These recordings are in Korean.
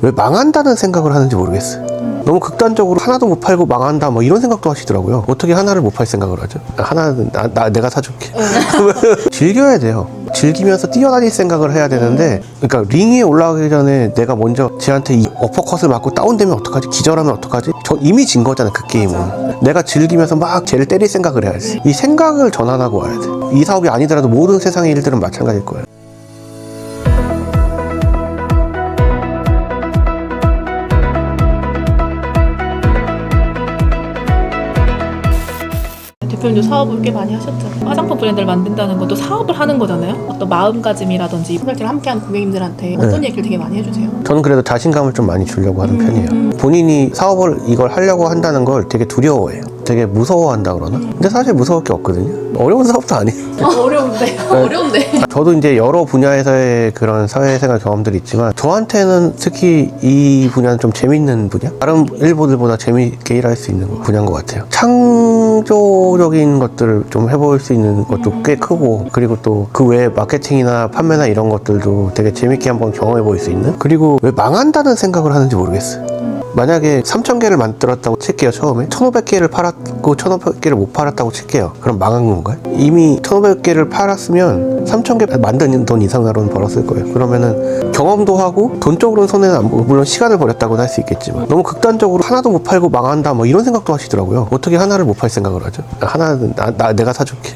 왜 망한다는 생각을 하는지 모르겠어요. 너무 극단적으로 하나도 못 팔고 망한다 뭐 이런 생각도 하시더라고요. 어떻게 하나를 못 팔 생각을 하죠? 하나는 내가 사줄게. 즐겨야 돼요. 즐기면서 뛰어다닐 생각을 해야 되는데, 그러니까 링에 올라가기 전에 내가 먼저 쟤한테 이 어퍼컷을 맞고 다운되면 어떡하지? 기절하면 어떡하지? 전 이미 진 거잖아, 그 게임은. 내가 즐기면서 막 쟤를 때릴 생각을 해야지. 이 생각을 전환하고 와야 돼. 이 사업이 아니더라도 모든 세상의 일들은 마찬가지일 거예요. 대표님도 사업을 꽤 많이 하셨잖아요. 화장품 브랜드를 만든다는 것도 사업을 하는 거잖아요. 어떤 마음가짐이라든지 프로젝트를 함께하는 고객님들한테 어떤 얘기를 되게 많이 해주세요? 저는 그래도 자신감을 좀 많이 주려고 하는 편이에요. 본인이 사업을 이걸 하려고 한다는 걸 되게 두려워해요. 되게 무서워한다 그러나? 근데 사실 무서울 게 없거든요. 어려운 사업도 아니에요. 어려운데. 어려운데. 저도 이제 여러 분야에서의 그런 사회생활 경험들이 있지만 저한테는 특히 이 분야는 좀 재밌는 분야? 다른 일보들보다 재밌게 일할 수 있는 분야인 것 같아요. 창조적인 것들을 좀 해볼 수 있는 것도 꽤 크고, 그리고 또 그 외에 마케팅이나 판매나 이런 것들도 되게 재밌게 한번 경험해 볼 수 있는? 그리고 왜 망한다는 생각을 하는지 모르겠어요. 만약에 3,000개를 만들었다고 칠게요. 처음에 1,500개를 팔았고 1,500개를 못 팔았다고 칠게요. 그럼 망한 건가요? 이미 1,500개를 팔았으면 3,000개 만든 돈 이상으로는 벌었을 거예요. 그러면은 경험도 하고 돈적으로는 손해는 안 보고, 물론 시간을 버렸다고는 할 수 있겠지만, 너무 극단적으로 하나도 못 팔고 망한다 뭐 이런 생각도 하시더라고요. 어떻게 하나를 못 팔 생각을 하죠? 하나는 내가 사줄게.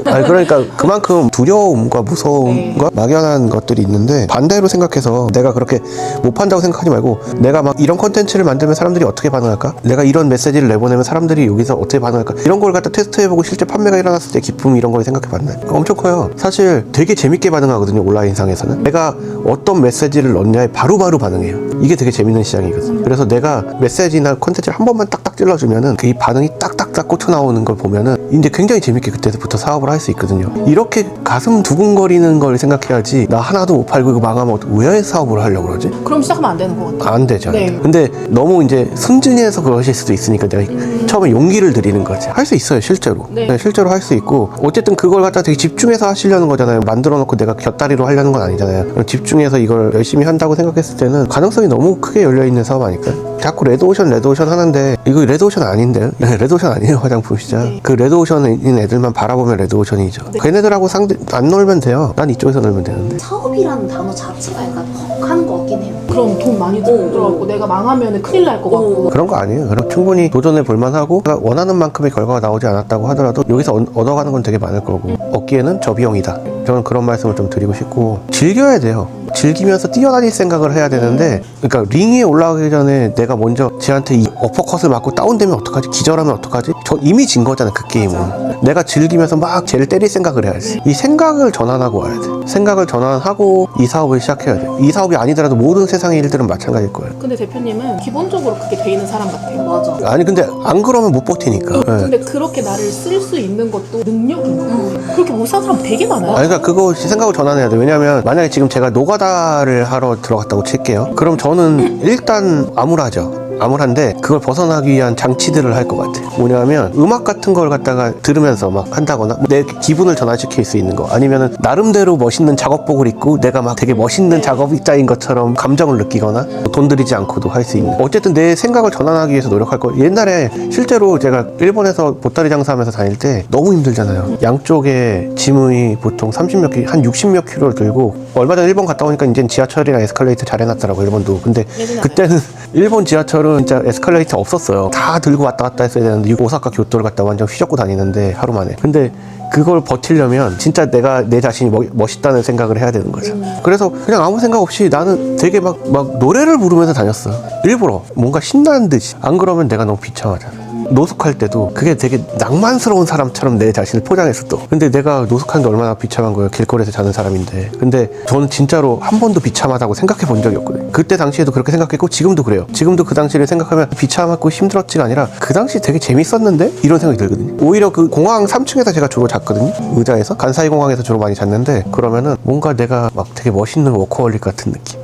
아니, 그러니까 그만큼 두려움과 무서움과 막연한 것들이 있는데, 반대로 생각해서 내가 그렇게 못 판다고 생각하지 말고, 내가 막 이런 콘텐츠를 만들면 사람들이 어떻게 반응할까? 내가 이런 메시지를 내보내면 사람들이 여기서 어떻게 반응할까? 이런 걸 갖다 테스트해보고 실제 판매가 일어났을 때 기쁨, 이런 걸 생각해봤나요? 엄청 커요. 사실 되게 재밌게 반응하거든요, 온라인상에서는. 내가 어떤 메시지를 넣냐에 바로바로 반응해요. 이게 되게 재밌는 시장이거든요. 그래서 내가 메시지나 콘텐츠를 한 번만 딱딱 찔러주면은 그 이 반응이 딱딱딱 꽂혀 나오는 걸 보면은 이제 굉장히 재밌게 그때부터 사업을 할 수 있거든요. 이렇게 가슴 두근거리는 걸 생각해야지, 나 하나도 못 팔고 이거 망하면 왜 사업을 하려고 그러지? 그럼 시작하면 안 되는 것 같아요. 안 되죠. 네. 근데 너무 이제 순진해서 그러실 수도 있으니까 내가 처음에 용기를 드리는 거지. 할 수 있어요, 실제로. 네. 실제로 할 수 있고, 어쨌든 그걸 갖다 되게 집중해서 하시려는 거잖아요. 만들어 놓고 내가 곁다리로 하려는 건 아니잖아요. 집중해서 이걸 열심히 한다고 생각했을 때는 가능성이 너무 크게 열려있는 사업 아닐까요? 자꾸 레드오션 하는데 이거 레드오션 아닌데요? 레드오션 아니에요, 화장품 시장. 네. 그 레드오션인 애들만 바라보면 레드오션이죠. 네. 걔네들하고 안 놀면 돼요. 난 이쪽에서 놀면 되는데. 사업이라는 단어 자체가 약간 헉하는 것 같긴 해요. 그럼 돈 많이 들어가고 내가 망하면 큰일 날 것 같고. 그런 거 아니에요. 그럼 충분히 도전해 볼만하고, 내가 원하는 만큼의 결과가 나오지 않았다고 하더라도 여기서 얻어가는 건 되게 많을 거고, 얻기에는 저비용이다. 저는 그런 말씀을 좀 드리고 싶고, 즐겨야 돼요. 즐기면서 뛰어다닐 생각을 해야 되는데, 그러니까 링에 올라가기 전에 내가 먼저 쟤한테 이 어퍼컷을 맞고 다운되면 어떡하지? 기절하면 어떡하지? 전 이미 진 거잖아, 그 게임은. 내가 즐기면서 막 쟤를 때릴 생각을 해야지. 이 생각을 전환하고 와야 돼. 생각을 전환하고 이 사업을 시작해야 돼. 이 사업이 아니더라도 모든 세상의 일들은 마찬가지일 거예요. 근데 대표님은 기본적으로 그게 돼 있는 사람 같아요. 맞아. 아니, 근데 안 그러면 못 버티니까. 네. 근데 그렇게 나를 쓸 수 있는 것도 능력인 거예요. 그렇게 못 사는 사람 되게 많아요. 아니, 그러니까 그거 생각을 전환해야 돼. 왜냐면 만약에 지금 제가 노가다를 하러 들어갔다고 칠게요. 그럼 저는 일단 암울한데 그걸 벗어나기 위한 장치들을 할 것 같아. 뭐냐면 음악 같은 걸 갖다가 들으면서 막 한다거나, 내 기분을 전환시킬 수 있는 거, 아니면은 나름대로 멋있는 작업복을 입고 내가 막 되게 멋있는 작업자인 것처럼 감정을 느끼거나, 돈 들이지 않고도 할 수 있는, 어쨌든 내 생각을 전환하기 위해서 노력할 거. 옛날에 실제로 제가 일본에서 보따리 장사하면서 다닐 때 너무 힘들잖아요. 양쪽에 짐이 보통 30몇 킬로, 한 60몇 킬로를 들고, 얼마 전에 일본 갔다 오니까 이제 지하철이랑 에스컬레이터 잘 해놨더라고, 일본도. 근데 그때는 일본 지하철은 진짜 에스컬레이터 없었어요. 다 들고 왔다 갔다 했어야 되는데, 오사카 교토를 갔다 완전 휘젓고 다니는데, 하루 만에. 근데 그걸 버티려면 진짜 내가 내 자신이 멋있다는 생각을 해야 되는 거죠. 그래서 그냥 아무 생각 없이 나는 되게 막 노래를 부르면서 다녔어. 일부러 뭔가 신나는 듯이. 안 그러면 내가 너무 비참하잖아. 노숙할 때도 그게 되게 낭만스러운 사람처럼 내 자신을 포장했어 또. 근데 내가 노숙하는 게 얼마나 비참한 거예요. 길거리에서 자는 사람인데. 근데 저는 진짜로 한 번도 비참하다고 생각해 본 적이 없거든요. 그때 당시에도 그렇게 생각했고 지금도 그래요. 지금도 그 당시를 생각하면 비참하고 힘들었지가 아니라, 그 당시 되게 재밌었는데? 이런 생각이 들거든요. 오히려 그 공항 3층에서 제가 주로 잤거든요. 의자에서. 간사이 공항에서 주로 많이 잤는데, 그러면은 뭔가 내가 막 되게 멋있는 워커홀릭 같은 느낌.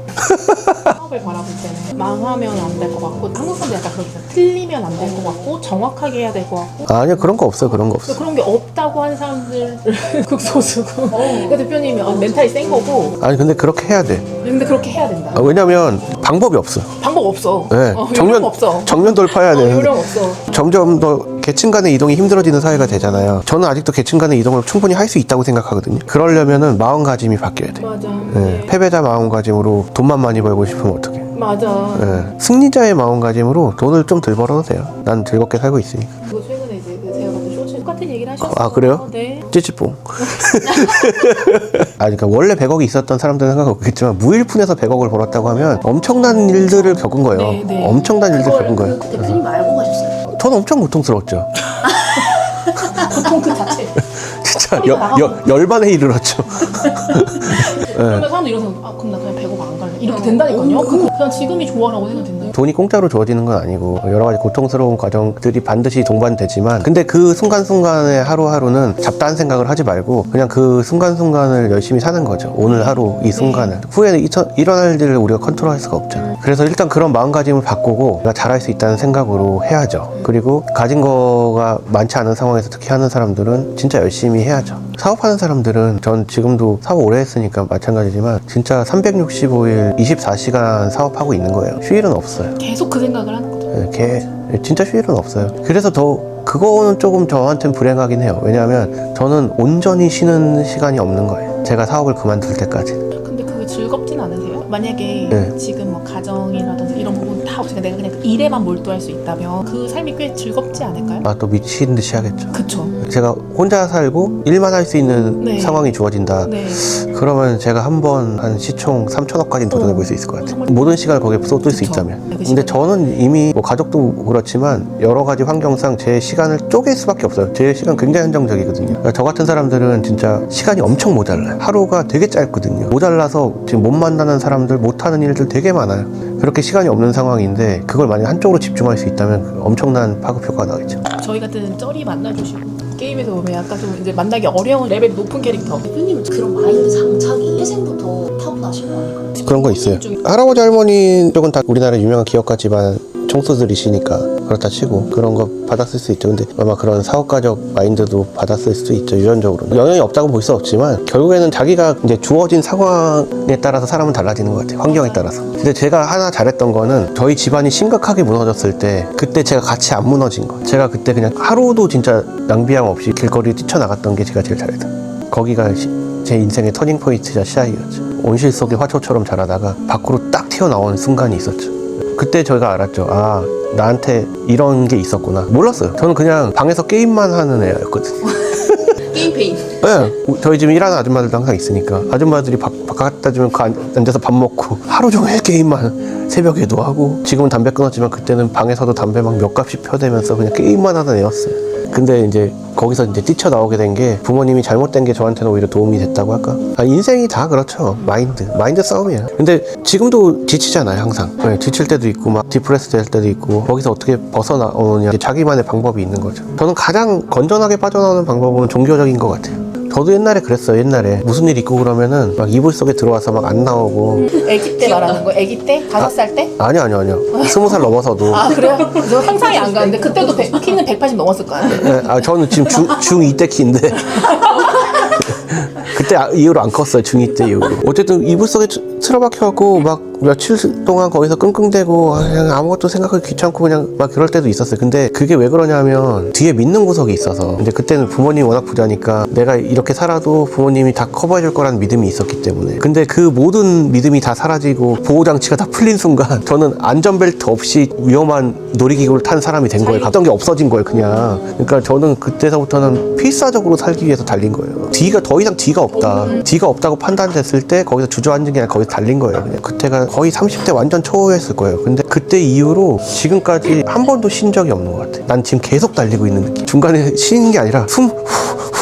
사업을 바라볼 때는 망하면 안 될 것 같고 한국 사람들 약간 그렇게 틀리면 안 될 것 같고 정확하게 해야 될 것 같고 아니요, 그런 거 없어요. 그런 거 없어. 그런 게 없다고 하는 사람들 극소수고 그러니까 대표님이 멘탈이 센 거고 아니, 근데 그렇게 해야 돼. 근데 그렇게 해야 된다. 왜냐면 방법이 없어. 방법 없어. 네, 요령 없어. 정면 돌파해야 되는데 요령 없어. 점점 더 계층 간의 이동이 힘들어지는 사회가 되잖아요. 저는 아직도 계층 간의 이동을 충분히 할 수 있다고 생각하거든요. 그러려면은 마음가짐이 바뀌어야 돼. 맞아. 네, 패배자 마음가짐으로 돈만 많이 벌고 싶으면 어떡해. 맞아. 네, 승리자의 마음가짐으로 돈을 좀 덜 벌어도 돼요. 난 즐겁게 살고 있으니까. 그리고 최근에 이제 그 제가 봤던 쇼츠 똑같은 얘기를 하셨어요. 아, 그래요? 네. 찌찌뽕. 아, 그러니까 원래 100억이 있었던 사람들은 생각 없겠지만 무일푼에서 100억을 벌었다고 하면 엄청난 일들을 겪은 거예요. 네, 네. 엄청난 일들 겪은 거예요. 그 대표님 알고 가셨어요? 저는 엄청 고통스러웠죠. 보통 그 자체. 진짜 열반에 이르렀죠. 그러면 사람들 이런 생각, 그럼 나 그냥 100억 안 갈래. 이렇게 된다니까요. 그냥 지금이 좋아라고 생각된다. 돈이 공짜로 주어지는 건 아니고 여러 가지 고통스러운 과정들이 반드시 동반되지만 근데 그 순간순간의 하루하루는 잡다한 생각을 하지 말고 그냥 그 순간순간을 열심히 사는 거죠. 오늘 하루 이 순간을. 후에는 일어날 일을 우리가 컨트롤할 수가 없잖아요. 그래서 일단 그런 마음가짐을 바꾸고 내가 잘할 수 있다는 생각으로 해야죠. 그리고 가진 거가 많지 않은 상황에서 특히 하는 사람들은 진짜 열심히 해야죠. 사업하는 사람들은 전 지금도 사업 오래 했으니까 마찬가지지만 진짜 365일 24시간 사업하고 있는 거예요. 휴일은 없어요. 계속 그 생각을 하는 거죠. 진짜 휴일은 없어요. 그래서 더 그거는 조금 저한테는 불행하긴 해요. 왜냐하면 저는 온전히 쉬는 시간이 없는 거예요. 제가 사업을 그만둘 때까지. 근데 그게 즐겁진 않으세요? 만약에 네. 지금 뭐 가정이라든지 이런 부분 다 없으니까 내가 그냥 그 일에만 몰두할 수 있다면 그 삶이 꽤 즐겁지 않을까요? 아, 또 미친 듯이 하겠죠. 그쵸. 제가 혼자 살고 일만 할 수 있는 네. 상황이 주어진다. 네. 그러면 제가 한 번 한 시총 3천억까지는 도전해 볼 수 있을 것 같아요. 정말. 모든 시간을 거기에 쏟을 수 그쵸. 있다면. 네, 그 근데 시간을. 저는 이미 뭐 가족도 그렇지만 여러 가지 환경상 제 시간을 쪼갤 수밖에 없어요. 제 시간 굉장히 한정적이거든요. 그러니까 저 같은 사람들은 진짜 시간이 엄청 모자라요. 하루가 되게 짧거든요. 모자라서 지금 못 만나는 사람들, 못하는 일들 되게 많아요. 그렇게 시간이 없는 상황인데 그걸 만약 한쪽으로 집중할 수 있다면 엄청난 파급 효과가 나겠죠. 저희 같은 쩔이 만나주시고 게임에서 보면 약간 좀 이제 만나기 어려운 레벨이 높은 캐릭터. 대표님은 그런 마인드 장착이 태생부터 타고나신 거 아닌가요? 그런 거 있어요. 할아버지 할머니 쪽은 다 우리나라 유명한 기업가 집안 총수들이시니까 그렇다 치고 그런 거 받았을 수 있죠. 근데 아마 그런 사업가적 마인드도 받았을 수도 있죠. 유전적으로 영향이 없다고 볼 수 없지만 결국에는 자기가 이제 주어진 상황에 따라서 사람은 달라지는 것 같아요. 환경에 따라서. 근데 제가 하나 잘했던 거는 저희 집안이 심각하게 무너졌을 때 그때 제가 같이 안 무너진 거. 제가 그때 그냥 하루도 진짜 낭비함 없이 길거리에 뛰쳐나갔던 게 제가 제일 잘했어요. 거기가 제 인생의 터닝포인트자 시작이었죠. 온실 속의 화초처럼 자라다가 밖으로 딱 튀어나온 순간이 있었죠. 그때 저희가 알았죠. 아, 나한테 이런 게 있었구나. 몰랐어요. 저는 그냥 방에서 게임만 하는 애였거든요. 게임 페인. 네, 저희 집에 일하는 아줌마들도 항상 있으니까 아줌마들이 갖다 주면 앉아서 밥 먹고 하루 종일 게임만 새벽에도 하고 지금은 담배 끊었지만 그때는 방에서도 담배 막 몇 갑씩 펴대면서 그냥 게임만 하는 애였어요. 근데 이제 거기서 이제 뛰쳐나오게 된 게 부모님이 잘못된 게 저한테는 오히려 도움이 됐다고 할까? 인생이 다 그렇죠. 마인드 싸움이에요. 근데 지금도 지치잖아요, 항상. 네, 지칠 때도 있고 막 디프레스 될 때도 있고 거기서 어떻게 벗어나오느냐 자기만의 방법이 있는 거죠. 저는 가장 건전하게 빠져나오는 방법은 종교적인 것 같아요. 저도 옛날에 그랬어요. 옛날에 무슨 일 있고 그러면은 막 이불 속에 들어와서 막 안 나오고. 아기 때 말하는 거? 아기 때? 5살 때? 아니요. 20살 넘어서도. 아 그래요? 저 상상이 안 가는데 그때도 키는 180 넘었을 거야. 네, 저는 지금 중2 때 키인데 그때 이후로 안 컸어요. 중2 때 이후로. 어쨌든 이불 속에 틀어박혀갖고 막 며칠 동안 거기서 끙끙대고 그냥 아무것도 생각하기 귀찮고 그냥 막 그럴 때도 있었어요. 근데 그게 왜 그러냐면 뒤에 믿는 구석이 있어서 근데 그때는 부모님이 워낙 부자니까 내가 이렇게 살아도 부모님이 다 커버해줄 거라는 믿음이 있었기 때문에 근데 그 모든 믿음이 다 사라지고 보호장치가 다 풀린 순간 저는 안전벨트 없이 위험한 놀이기구를 탄 사람이 된 거예요. 갔던 게 없어진 거예요 그냥. 그러니까 저는 그때서부터는 필사적으로 살기 위해서 달린 거예요. 더 이상 D가 없다. D가 없다고 판단됐을 때 거기서 주저앉은 게 아니라 거기서 달린 거예요. 그냥 그때가 거의 30대 완전 초였을 거예요. 근데 그때 이후로 지금까지 한 번도 쉰 적이 없는 것 같아요. 난 지금 계속 달리고 있는 느낌. 중간에 쉬는 게 아니라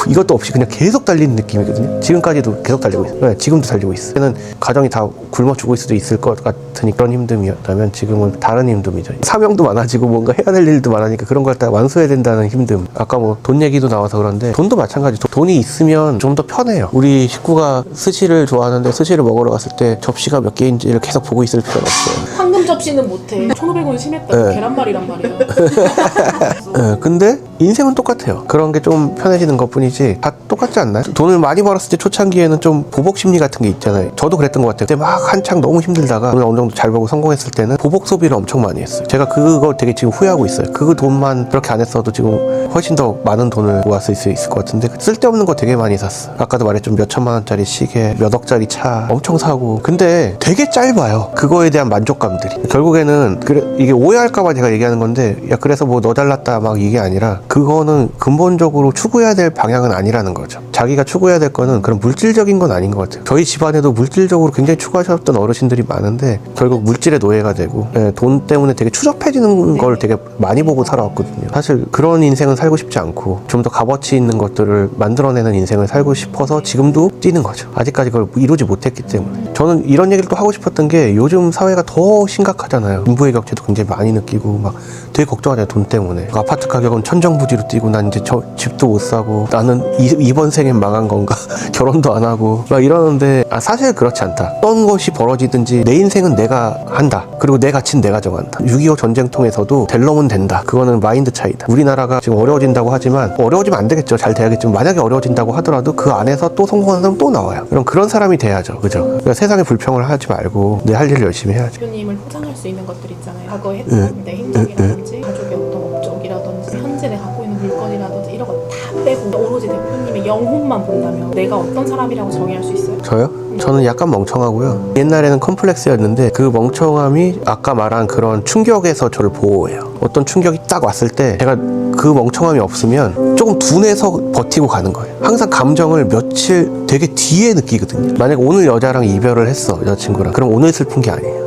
이것도 없이 그냥 계속 달리는 느낌이거든요. 지금까지도 계속 달리고 있어요. 네, 지금도 달리고 있어요. 그때는 가정이 다 굶어 죽을 수도 있을 것 같으니 그런 힘듦이었다면 지금은 다른 힘듦이죠. 사명도 많아지고 뭔가 해야 될 일도 많으니까 그런 걸 다 완수해야 된다는 힘듦. 아까 뭐 돈 얘기도 나와서 그런데 돈도 마찬가지. 돈이 있으면 좀 더 편해요. 우리 식구가 스시를 좋아하는데 스시를 먹으러 갔을 때 접시가 몇 개인지를 계속 보고 있을 필요는 없어요. 황금 접시는 못해. 1,500원 심했다. 네. 계란말이란 말이야. 네, 근데 인생은 똑같아요. 그런 게 좀 편해지는 것뿐이지 다 똑같지 않나요? 돈을 많이 벌었을 때 초창기에는 좀 보복 심리 같은 게 있잖아요. 저도 그랬던 것 같아요. 그때 막 한창 너무 힘들다가 돈을 어느 정도 잘 벌고 성공했을 때는 보복 소비를 엄청 많이 했어요. 제가 그거 되게 지금 후회하고 있어요. 그 돈만 그렇게 안 했어도 지금 훨씬 더 많은 돈을 모았을 수 있을 것 같은데 쓸데없는 거 되게 많이 샀어. 아까도 말했지만 몇 천만 원짜리 시계, 몇 억짜리 차 엄청 사고. 근데 되게 짧아요. 그거에 대한 만족감들이. 결국에는 이게 오해할까봐 제가 얘기하는 건데, 야 그래서 뭐 너 잘났다 막 이게 아니라 그거는 근본적으로 추구해야 될 방향은 아니라는 거죠. 자기가 추구해야 될 거는 그런 물질적인 건 아닌 것 같아요. 저희 집안에도 물질적으로 굉장히 추구하셨던 어르신들이 많은데 결국 물질의 노예가 되고 돈 때문에 되게 추접해지는 걸 되게 많이 보고 살아왔거든요. 사실 그런 인생은 살고 싶지 않고 좀 더 값어치 있는 것들을 만들어내는 인생을 살고 싶어서 지금도 뛰는 거죠. 아직까지 그걸 이루지 못했기 때문에. 저는 이런 얘기를 또 하고 싶었던 게 요즘 사회가 더 심각하잖아요. 인부의 격차도 굉장히 많이 느끼고 막 되게 걱정하잖아요. 돈 때문에. 아파트 가격은 천정부지로 뛰고 난 이제 집도 못 사고 나는 이번 생엔 망한 건가? 결혼도 안 하고 막 이러는데 사실 그렇지 않다. 어떤 것이 벌어지든지 내 인생은 내가 한다. 그리고 내 가치는 내가 정한다. 6.25 전쟁통에서도 될 놈은 된다. 그거는 마인드 차이다. 우리나라가 지금 어려워진다고 하지만 어려워지면 안 되겠죠. 잘 돼야겠지만 만약에 어려워진다고 하더라도 그 안에서 또 성공하는 사람 또 나와요. 그런 사람이 돼야죠. 그죠? 그러니까 세상에 불평을 하지 말고 내 할 일을 열심히 해야죠. 대표님을 포장할 수 있는 것들 있잖아요. 과거에 했던 내 행적이라든지 가족의 어떤 업적이라든지 현재 내가 갖고 있는 물건이라든지 이런 거 다 빼고 오로지 대표님의 영혼만 본다면 내가 어떤 사람이라고 정의할 수 있어요? 저요? 저는 약간 멍청하고요. 옛날에는 컴플렉스였는데 그 멍청함이 아까 말한 그런 충격에서 저를 보호해요. 어떤 충격이 딱 왔을 때 제가 그 멍청함이 없으면 조금 둔해서 버티고 가는 거예요. 항상 감정을 며칠 되게 뒤에 느끼거든요. 만약에 오늘 여자랑 이별을 했어, 여자친구랑. 그럼 오늘 슬픈 게 아니에요.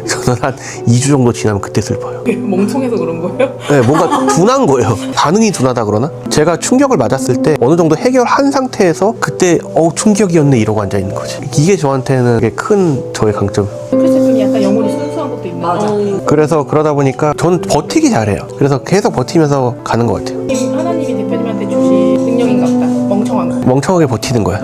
저는 한 2주 정도 지나면 그때 슬퍼요. 멍청해서 그런 거예요? 네, 뭔가 둔한 거예요. 반응이 둔하다 그러나? 제가 충격을 맞았을 때 어느 정도 해결한 상태에서 그때 충격이었네 이러고 앉아있는 거지. 이게 저한테는 되게 큰 저의 강점. 그래서 대표님 약간 영혼이 순수한 것도 있는 맞아. 그래서 그러다 보니까 저는 버티기 잘해요. 그래서 계속 버티면서 가는 것 같아요. 하나님이 대표님한테 주신 능력인가 보다. 멍청한 거. 멍청하게 버티는 거야.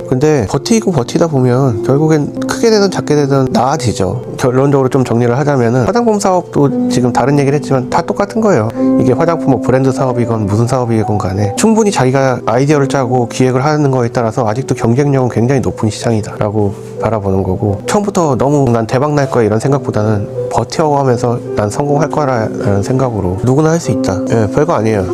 근데 버티고 버티다 보면 결국엔 크게 되든 작게 되든 나아지죠. 결론적으로 좀 정리를 하자면은 화장품 사업도 지금 다른 얘기를 했지만 다 똑같은 거예요. 이게 화장품 뭐 브랜드 사업이건 무슨 사업이건 간에 충분히 자기가 아이디어를 짜고 기획을 하는 거에 따라서 아직도 경쟁력은 굉장히 높은 시장이다 라고 바라보는 거고, 처음부터 너무 난 대박 날 거야 이런 생각보다는 버텨가면서 난 성공할 거라는 생각으로 누구나 할 수 있다. 예, 별거 아니에요.